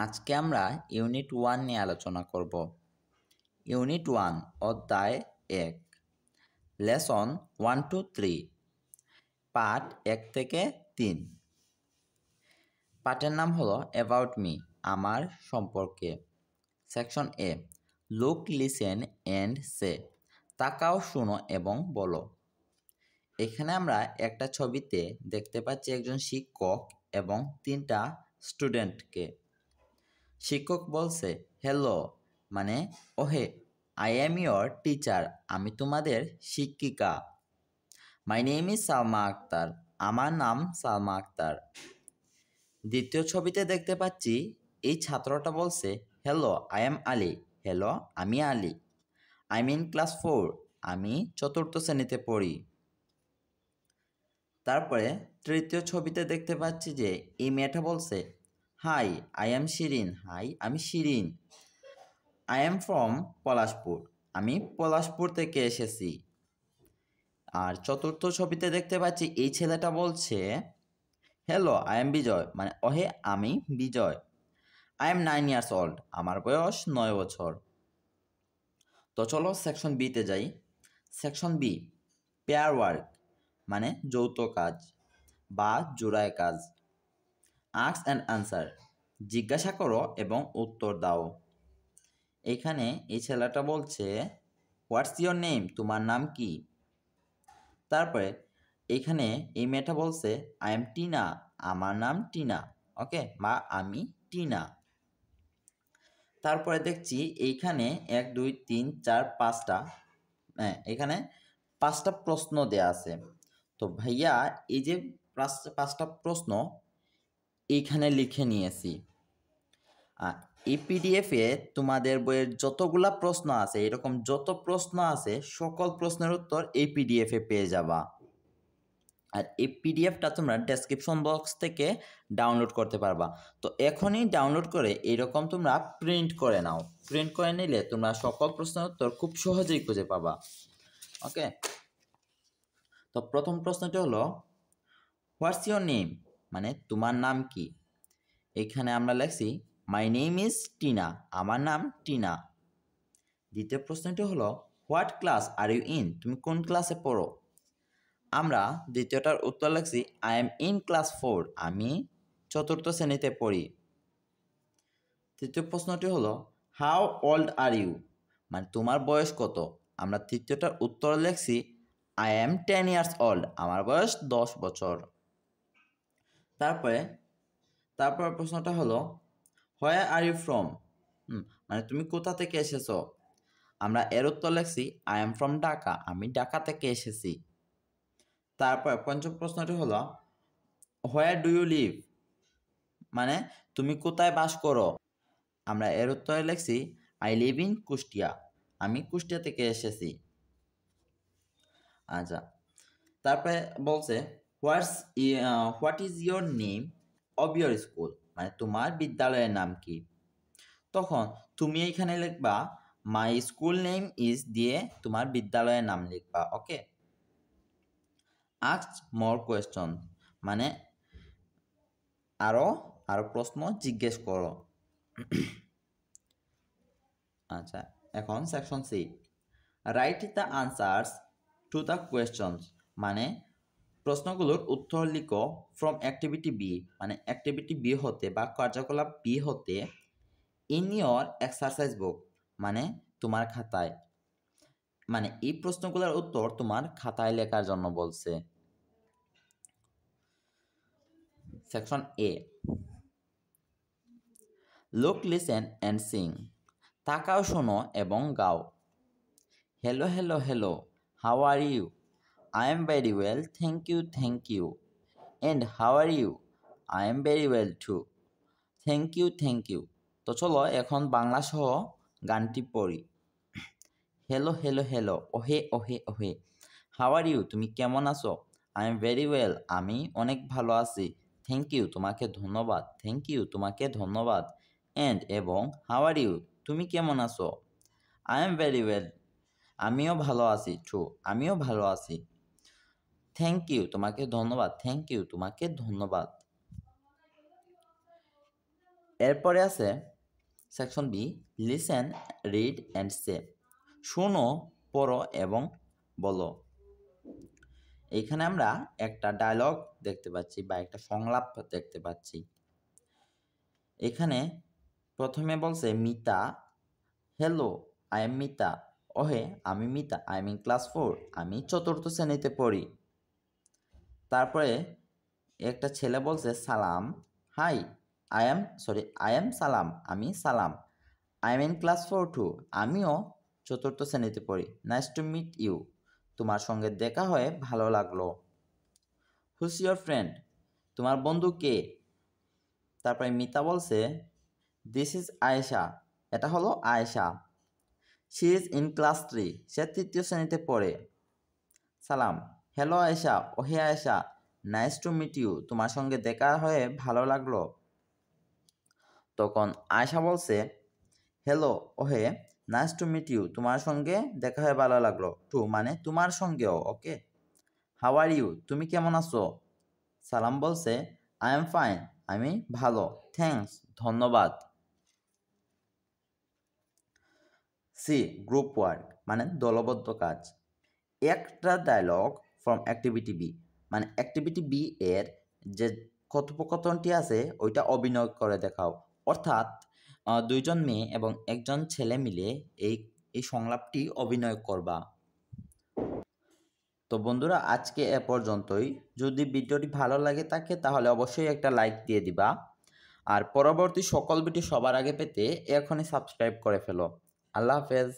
আজকে আমরা ইউনিট 1 নিয়ে আলোচনা করব। ইউনিট 1 অধ্যায় 1 লেসন 1 to 3 পাঠ 1 থেকে 3। পাঠের নাম হলো অ্যাবাউট মি, আমার সম্পর্কে। Section A look, listen and say, তাকাও, শুনো এবং বলো। এখানে আমরা একটা ছবিতে দেখতে পাচ্ছি একজন শিক্ষক এবং 3টা স্টুডেন্টকে। শিক্ষক বলছে হ্যালো, মানে ওহে, আই অ্যাম ইয়োর টিচার, আমি তোমাদের শিক্ষিকা। My name is Salma Akhtar, আমার নাম সালমা আক্তার। দ্বিতীয় ছবিতে দেখতে পাচ্ছি এই ছাত্রটা বলছে hello, I am Ali, hello, আমি Ali. I am in class 4, আমি 4র্থ শ্রেণীতে পড়ি। তারপরে তৃতীয় ছবিতে দেখতে পাচ্ছি যে এই মেয়েটা বলছে hi, I am Shirin, hi, আমি Shirin. I am from Palashpur, আমি পলাশপুর থেকে এসেছি। আর চতুর্থ ছবিতে দেখতে পাচ্ছি এই ছেলেটা বলছে হ্যালো, আই এম বিজয়, মানে ওহে, আমি বিজয়। আই এম 9 ইয়ার্স ওল্ড, আমার বয়স 9 বছর। তো চলো সেকশন বিতে যাই। সেকশন বি পেয়ার ওয়ার্ক, মানে যৌথ কাজ বা জোড়ায় কাজ। আস্ক অ্যান্ড আনসার, জিজ্ঞাসা করো এবং উত্তর দাও। এইখানে এই ছেলেটা বলছে হোয়াটস ইয়োর নেম, তোমার নাম কি। তারপরে এইখানে এই মেয়েটা বলছে আই এম টিনা, আমার নাম টিনা, ওকে, বা আমি টিনা। তারপরে দেখছি এইখানে 1 2 3 4 5টা, এখানে 5টা প্রশ্ন দেয়া আছে। তো ভাইয়া এই যে 5টা প্রশ্ন এইখানে লিখে নিয়েছি। এই পিডিএফে তোমাদের বইয়ের যতগুলা প্রশ্ন আছে, এরকম যত প্রশ্ন আছে সকল প্রশ্নের উত্তর এই পিডিএফে পেয়ে যাবা। আর এই পিডিএফটা তোমরা ডেসক্রিপশন বক্স থেকে ডাউনলোড করতে পারবা। তো এখনই ডাউনলোড করে এইরকম তোমরা প্রিন্ট করে নাও। প্রিন্ট করে নিলে তোমরা সকল প্রশ্নের উত্তর খুব সহজেই খুঁজে পাবা। ওকে, তো প্রথম প্রশ্নটি হলো হোয়াটস ইয়োর নেম, মানে তোমার নাম কি। এখানে আমরা লিখছি মাই নেম ইজ টিনা, আমার নাম টিনা। দ্বিতীয় প্রশ্নটি হলো what class are you in, তুমি কোন ক্লাসে পড়ো। আমরা দ্বিতীয়টার উত্তর লিখছি আই এম ইন ক্লাস 4, আমি 4র্থ শ্রেণীতে পড়ি। তৃতীয় প্রশ্নটি হলো হাউ ওল্ড আর ইউ, মানে তোমার বয়স কত। আমরা তৃতীয়টার উত্তর লিখছি আই এম 10 ইয়ার্স ওল্ড, আমার বয়স 10 বছর। তারপরে প্রশ্নটা হলো হোয়ার আর ইউ ফ্রম, মানে তুমি কোথা থেকে এসেছো। আমরা এর উত্তর লিখছি আই এম ফ্রম ঢাকা, আমি ঢাকা থেকে এসেছি। তারপর পঞ্চম প্রশ্নটি হলো হোয়ার ডু ইউ লিভ, মানে তুমি কোথায় বাস করো। আমরা এর উত্তরে লিখছি আই লিভ ইন কুষ্টিয়া, আমি কুষ্টিয়া থেকে এসেছি। আচ্ছা, তারপরে বলছে what is your name of your school, মানে তোমার বিদ্যালয়ের নাম কি। তখন তুমি এইখানে লিখবা মাই স্কুল নেম ইজ দিয়ে তোমার বিদ্যালয়ের নাম লিখবা। ওকে, আস্ক মোর কোয়েশ্চন, মানে আরো প্রশ্ন জিজ্ঞেস করো। আচ্ছা, এখন section C write the answers to the questions, মানে প্রশ্নগুলোর উত্তর লিখো ফ্রম অ্যাক্টিভিটি বি, মানে অ্যাক্টিভিটি বি হতে বা কার্যকলাপ বি হতে ইন ইয়োর এক্সারসাইজ বুক, মানে তোমার খাতায়। মানে এই প্রশ্নগুলোর উত্তর তোমার খাতায় লেখার জন্য বলছে। Section A look, listen and sing, তাকাও, শোনো এবং গাও। Hello hello hello, how are you, I am very well, thank you thank you. And how are you, I am very well too, thank you thank you. তো চলো এখন বাংলা সহ গানটি পড়ি। হ্যালো হ্যালো হ্যালো, ওহে ওহে ওহে। হাউ আর ইউ, তুমি কেমন আছো। আই এম ভেরি ওয়েল, আমি অনেক ভালো আছি। থ্যাংক ইউ, তোমাকে ধন্যবাদ। থ্যাংক ইউ, তোমাকে ধন্যবাদ। অ্যান্ড এবং হাউ আর ইউ, তুমি কেমন আছো। আই এম ভেরি ওয়েল, আমিও ভালো আছি। ট্রু, আমিও ভালো আছি। থ্যাংক ইউ, তোমাকে ধন্যবাদ। থ্যাংক ইউ, তোমাকে ধন্যবাদ। এরপরে আছে section B, listen, read and say. শোনো, পড়ো এবং বলো। এইখানে আমরা একটা ডায়লগ দেখতে পাচ্ছি বা একটা সংলাপ দেখতে পাচ্ছি। এখানে প্রথমে বলছে Mita, hello I am Mita, ওহে আমি Mita, I am in class 4, আমি 4th শ্রেণীতে পড়ি। তারপরে একটা ছেলে বলছে সালাম, হাই আই এম সালাম, আমি Salam, I am in class 4 too, আমিও 4th শ্রেণীতে পড়ি। নাইস টু মিট ইউ, তোমার সঙ্গে দেখা হয়ে ভালো লাগলো। হুজ ইয়োর ফ্রেন্ড, তোমার বন্ধু কে? তারপরে মিতা বলছে দিস ইজ আয়েশা, এটা হলো Ayesha. She is in class 3, সে 3য় শ্রেণীতে পড়ে। সালাম, হ্যালো আয়েশা, ওহে Ayesha, nice to meet you, তোমার সঙ্গে দেখা হয়ে ভালো লাগলো। তখন আয়েশা বলছে হ্যালো ওহে, নাইস টু মিট ইউ, তোমার সঙ্গে দেখা হয়ে ভালো লাগলো। টু মানে তোমার সঙ্গেও, ওকে। হাউ আর ইউ, তুমি কেমন আছো? সালাম বলছে আই এম ফাইন, আমি ভালো, থ্যাঙ্কস, ধন্যবাদ। সি, গ্রুপ ওয়ার্ক মানে দলবদ্ধ কাজ। একটা ডায়লগ ফ্রম অ্যাক্টিভিটি বি, মানে অ্যাক্টিভিটি বি এর যে কথোপকথনটি আছে ওইটা অভিনয় করে দেখাও। অর্থাৎ 2জন মেয়ে এবং 1জন ছেলে মিলে এই সংলাপটি অভিনয় করবা। তো বন্ধুরা আজকে এ পর্যন্তই। যদি ভিডিওটি ভালো লাগে থাকে তাহলে অবশ্যই একটা লাইক দিয়ে দিবা। আর পরবর্তী সকল ভিডিও সবার আগে পেতে এখনই সাবস্ক্রাইব করে ফেলো। আল্লাহ হাফেজ।